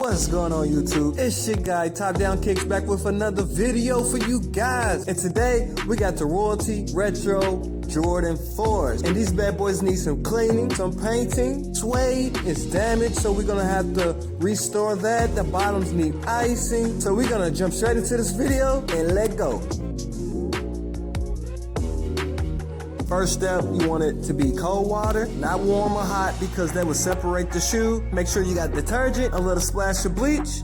What's going on YouTube? It's your guy TopDownKickz back with another video for you guys. And today we got the Royalty Retro Jordan 4s. And these bad boys need some cleaning, some painting. Suede is damaged, so we're gonna have to restore that. The bottoms need icing. So we're gonna jump straight into this video and let go. First step, you want it to be cold water, not warm or hot, because that will separate the shoe. Make sure you got detergent, a little splash of bleach,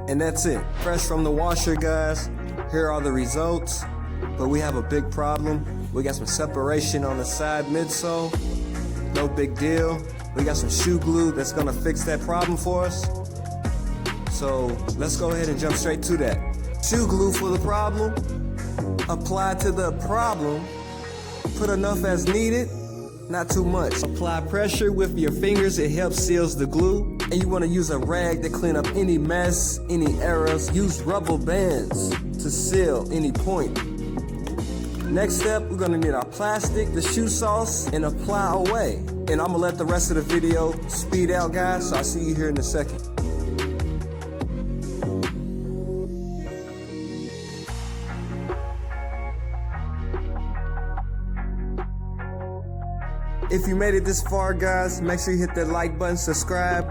and that's it. Fresh from the washer, guys. Here are the results, but we have a big problem. We got some separation on the side midsole. No big deal. We got some shoe glue that's gonna fix that problem for us. So let's go ahead and jump straight to that. Shoe glue for the problem. Apply to the problem. Put enough as needed, not too much. Apply pressure with your fingers, it helps seals the glue. And you want to use a rag to clean up any mess, any errors. Use rubber bands to seal any point. Next step, we're going to need our plastic, the shoe sauce, and apply away. And I'm going to let the rest of the video speed out, guys, so I'll see you here in a second. If you made it this far, guys, make sure you hit that like button, subscribe.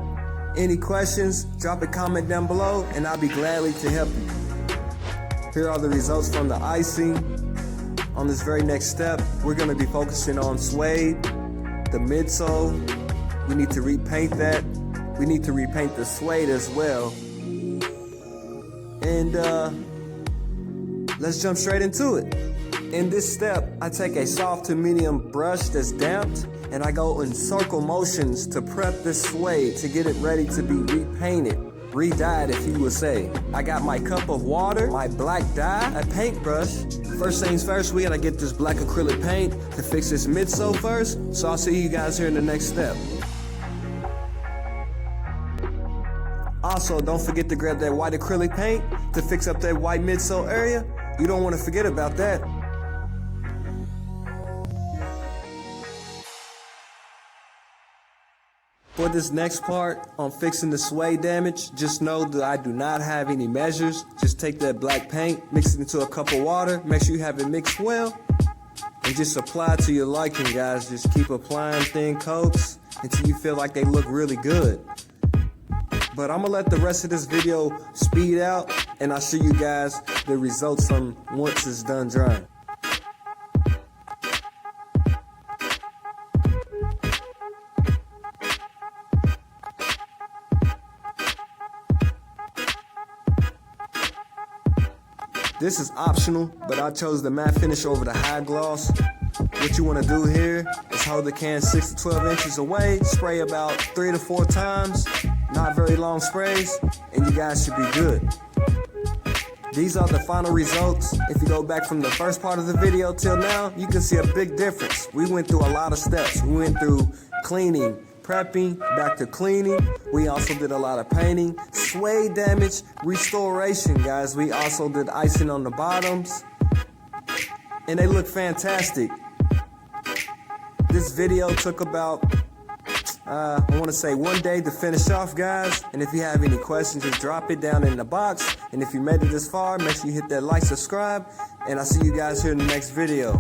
Any questions, drop a comment down below, and I'll be gladly to help you. Here are the results from the icing. On this very next step, we're going to be focusing on suede, the midsole. We need to repaint that. We need to repaint the suede as well. And let's jump straight into it. In this step, I take a soft to medium brush that's damped, and I go in circle motions to prep this suede to get it ready to be repainted, re-dyed if you would say. I got my cup of water, my black dye, a paintbrush. First things first, we gotta get this black acrylic paint to fix this midsole first, so I'll see you guys here in the next step. Also, don't forget to grab that white acrylic paint to fix up that white midsole area. You don't want to forget about that. For this next part on fixing the suede damage, just know that I do not have any measures. Just take that black paint, mix it into a cup of water, make sure you have it mixed well, and just apply to your liking, guys. Just keep applying thin coats until you feel like they look really good. But I'm gonna let the rest of this video speed out, and I'll show you guys the results from once it's done drying. This is optional, but I chose the matte finish over the high gloss. What you want to do here is hold the can 6 to 12 inches away, spray about 3 to 4 times, not very long sprays, and you guys should be good. These are the final results. If you go back from the first part of the video till now, you can see a big difference. We went through a lot of steps. We went through cleaning, prepping, back to cleaning. We also did a lot of painting, suede damage, restoration, guys. We also did icing on the bottoms, and they look fantastic. This video took about, I want to say 1 day to finish off, guys. And if you have any questions, just drop it down in the box. And if you made it this far, make sure you hit that like, subscribe, and I'll see you guys here in the next video.